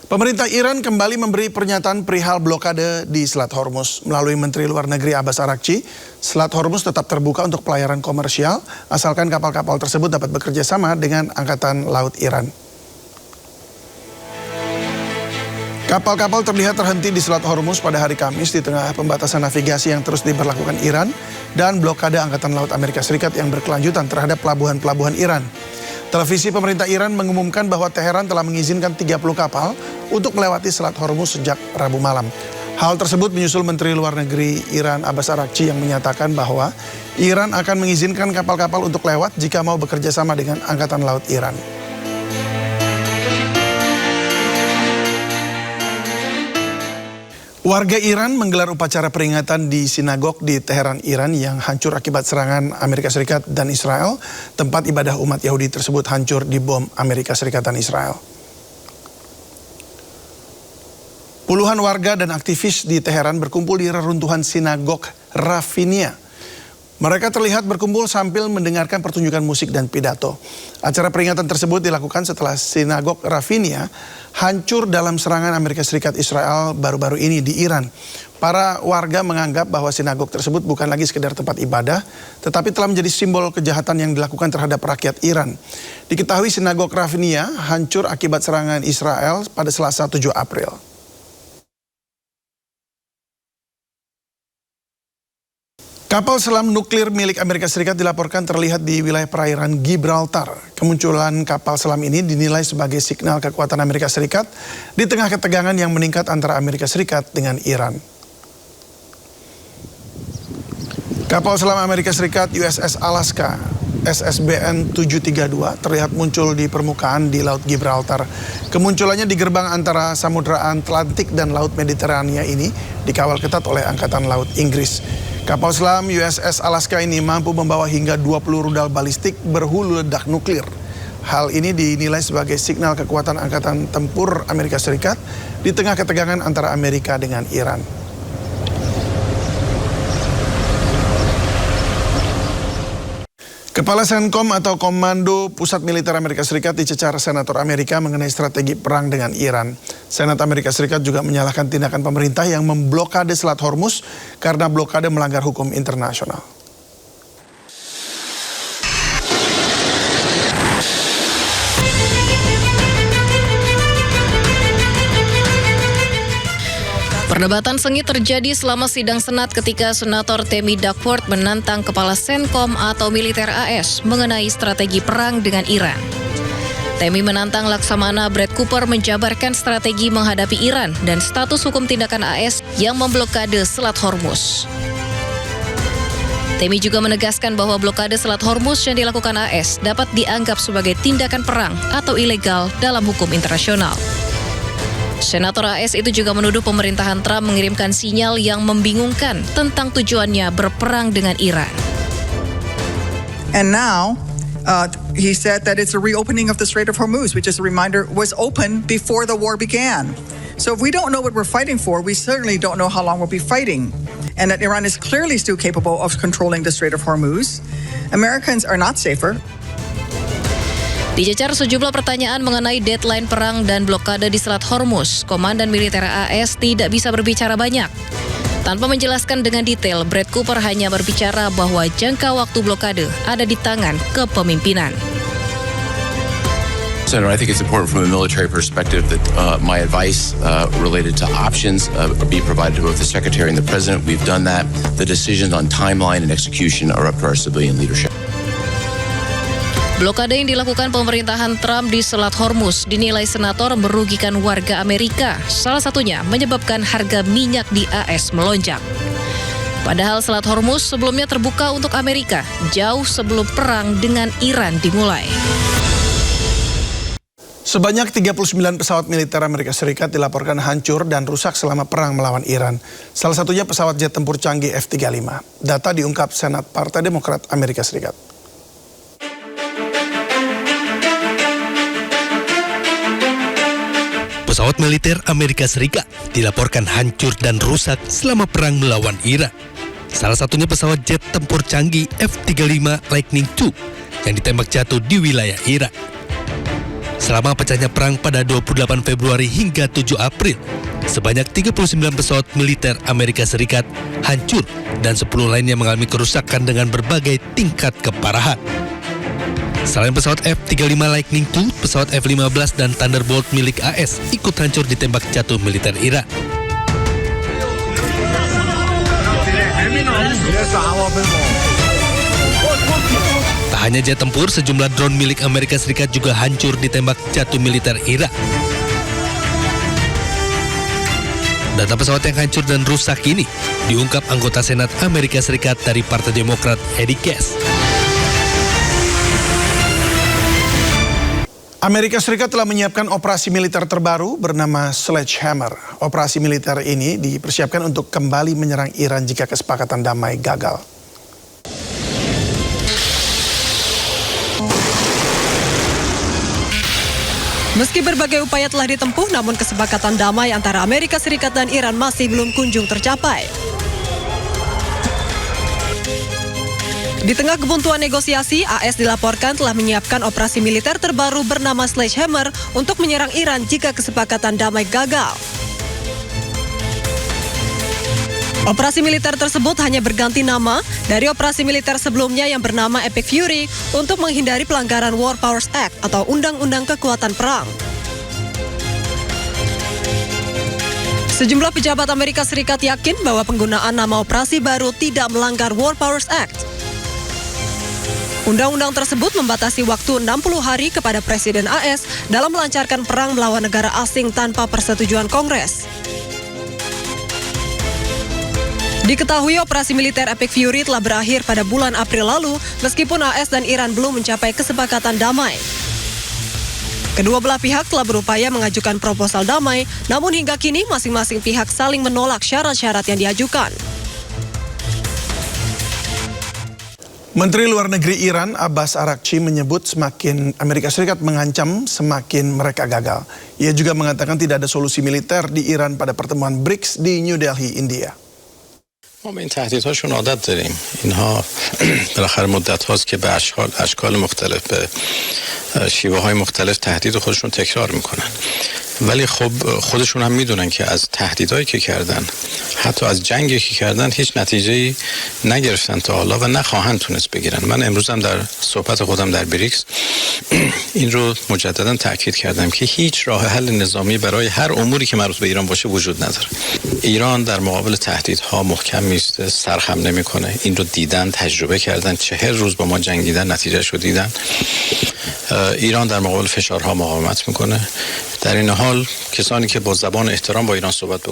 Pemerintah Iran kembali memberi pernyataan perihal blokade di Selat Hormuz. Melalui Menteri Luar Negeri Abbas Araghchi, Selat Hormuz tetap terbuka untuk pelayaran komersial, asalkan kapal-kapal tersebut dapat bekerja sama dengan Angkatan Laut Iran. Kapal-kapal terlihat terhenti di Selat Hormuz pada hari Kamis di tengah pembatasan navigasi yang terus diberlakukan Iran dan blokade Angkatan Laut Amerika Serikat yang berkelanjutan terhadap pelabuhan-pelabuhan Iran. Televisi pemerintah Iran mengumumkan bahwa Teheran telah mengizinkan 30 kapal untuk melewati Selat Hormuz sejak Rabu malam. Hal tersebut menyusul Menteri Luar Negeri Iran Abbas Araghchi yang menyatakan bahwa Iran akan mengizinkan kapal-kapal untuk lewat jika mau bekerja sama dengan Angkatan Laut Iran. Warga Iran menggelar upacara peringatan di sinagog di Teheran, Iran yang hancur akibat serangan Amerika Serikat dan Israel. Tempat ibadah umat Yahudi tersebut hancur dibom Amerika Serikat dan Israel. Puluhan warga dan aktivis di Teheran berkumpul di reruntuhan sinagog Rafinia. Mereka terlihat berkumpul sambil mendengarkan pertunjukan musik dan pidato. Acara peringatan tersebut dilakukan setelah sinagog Rafinia hancur dalam serangan Amerika Serikat Israel baru-baru ini di Iran. Para warga menganggap bahwa sinagog tersebut bukan lagi sekedar tempat ibadah, tetapi telah menjadi simbol kejahatan yang dilakukan terhadap rakyat Iran. Diketahui sinagog Rafinia hancur akibat serangan Israel pada Selasa 7 April. Kapal selam nuklir milik Amerika Serikat dilaporkan terlihat di wilayah perairan Gibraltar. Kemunculan kapal selam ini dinilai sebagai signal kekuatan Amerika Serikat di tengah ketegangan yang meningkat antara Amerika Serikat dengan Iran. Kapal selam Amerika Serikat USS Alaska SSBN 732 terlihat muncul di permukaan di Laut Gibraltar. Kemunculannya di gerbang antara Samudra Atlantik dan Laut Mediterania ini dikawal ketat oleh Angkatan Laut Inggris. Kapal selam USS Alaska ini mampu membawa hingga 20 rudal balistik berhulu ledak nuklir. Hal ini dinilai sebagai signal kekuatan Angkatan Tempur Amerika Serikat di tengah ketegangan antara Amerika dengan Iran. Kepala Senkom atau Komando Pusat Militer Amerika Serikat dicecar Senator Amerika mengenai strategi perang dengan Iran. Senat Amerika Serikat juga menyalahkan tindakan pemerintah yang memblokade Selat Hormuz karena blokade melanggar hukum internasional. Perdebatan sengit terjadi selama sidang Senat ketika Senator Tammy Duckworth menantang Kepala Senkom atau Militer AS mengenai strategi perang dengan Iran. Tammy menantang Laksamana Brad Cooper menjabarkan strategi menghadapi Iran dan status hukum tindakan AS yang memblokade Selat Hormuz. Tammy juga menegaskan bahwa blokade Selat Hormuz yang dilakukan AS dapat dianggap sebagai tindakan perang atau ilegal dalam hukum internasional. Senator AS itu juga menuduh pemerintahan Trump mengirimkan sinyal yang membingungkan tentang tujuannya berperang dengan Iran. And now, he said that it's a reopening of the Strait of Hormuz, which is a reminder was open before the war began. So if we don't know what we're fighting for, we certainly don't know how long we'll be fighting. And that Iran is clearly still capable of controlling the Strait of Hormuz. Americans are not safer. Dicecar sejumlah pertanyaan mengenai deadline perang dan blokade di Selat Hormuz, Komandan Militer AS tidak bisa berbicara banyak. Tanpa menjelaskan dengan detail, Brad Cooper hanya berbicara bahwa jangka waktu blokade ada di tangan kepemimpinan. Senator, I think it's important from a military perspective that my advice related to options be provided to both the Secretary and the President. We've done that. The decisions on timeline and execution are up to our civilian leadership. Blokade yang dilakukan pemerintahan Trump di Selat Hormuz dinilai senator merugikan warga Amerika. Salah satunya menyebabkan harga minyak di AS melonjak. Padahal Selat Hormuz sebelumnya terbuka untuk Amerika jauh sebelum perang dengan Iran dimulai. Sebanyak 39 pesawat militer Amerika Serikat dilaporkan hancur dan rusak selama perang melawan Iran. Salah satunya pesawat jet tempur canggih F-35. Data diungkap Senat Partai Demokrat Amerika Serikat. Pesawat militer Amerika Serikat dilaporkan hancur dan rusak selama perang melawan Iran. Salah satunya pesawat jet tempur canggih F-35 Lightning II yang ditembak jatuh di wilayah Irak. Selama pecahnya perang pada 28 Februari hingga 7 April, sebanyak 39 pesawat militer Amerika Serikat hancur dan 10 lainnya mengalami kerusakan dengan berbagai tingkat keparahan. Selain pesawat F-35 Lightning II, pesawat F-15 dan Thunderbolt milik AS ikut hancur ditembak jatuh militer Iran. Tak hanya jet tempur, sejumlah drone milik Amerika Serikat juga hancur ditembak jatuh militer Irak. Data pesawat yang hancur dan rusak ini diungkap anggota Senat Amerika Serikat dari Partai Demokrat Eddie Cass. Amerika Serikat telah menyiapkan operasi militer terbaru bernama Sledgehammer. Operasi militer ini dipersiapkan untuk kembali menyerang Iran jika kesepakatan damai gagal. Meski berbagai upaya telah ditempuh, namun kesepakatan damai antara Amerika Serikat dan Iran masih belum kunjung tercapai. Di tengah kebuntuan negosiasi, AS dilaporkan telah menyiapkan operasi militer terbaru bernama Sledgehammer untuk menyerang Iran jika kesepakatan damai gagal. Operasi militer tersebut hanya berganti nama dari operasi militer sebelumnya yang bernama Epic Fury untuk menghindari pelanggaran War Powers Act atau Undang-Undang Kekuatan Perang. Sejumlah pejabat Amerika Serikat yakin bahwa penggunaan nama operasi baru tidak melanggar War Powers Act. Undang-undang tersebut membatasi waktu 60 hari kepada Presiden AS dalam melancarkan perang melawan negara asing tanpa persetujuan Kongres. Diketahui operasi militer Epic Fury telah berakhir pada bulan April lalu, meskipun AS dan Iran belum mencapai kesepakatan damai. Kedua belah pihak telah berupaya mengajukan proposal damai, namun hingga kini masing-masing pihak saling menolak syarat-syarat yang diajukan. Menteri Luar Negeri Iran Abbas Araghchi menyebut semakin Amerika Serikat mengancam, semakin mereka gagal. Ia juga mengatakan tidak ada solusi militer di Iran pada pertemuan BRICS di New Delhi, India. ما به این تهدیدهاشون عادت داریم. اینها بالاخره مدت هاست که به اشکال مختلف به شیوه های مختلف تهدید خودشون تکرار میکنن. ولی خب خودشون هم میدونن که از تهدیدهایی که کردن، حتی از جنگی که کردن، هیچ نتیجه‌ای نگرفتن تا حالا و نخواهند تونست بگیرن. من امروز هم در صحبت خودم در بریکس این رو مجددا تاکید کردم که هیچ راه حل نظامی برای هر اموری که مربوط به ایران باشه وجود نداره. ایران در مقابل تهدیدها محکم میسته، سرخم نمیکنه. این رو دیدن، تجربه کردن، 40 روز با ما جنگیدن، نتیجه‌شو دیدن. ایران در مقابل فشارها مقاومت میکنه. در این حال کسانی که با زبان احترام با ایران صحبت بکنن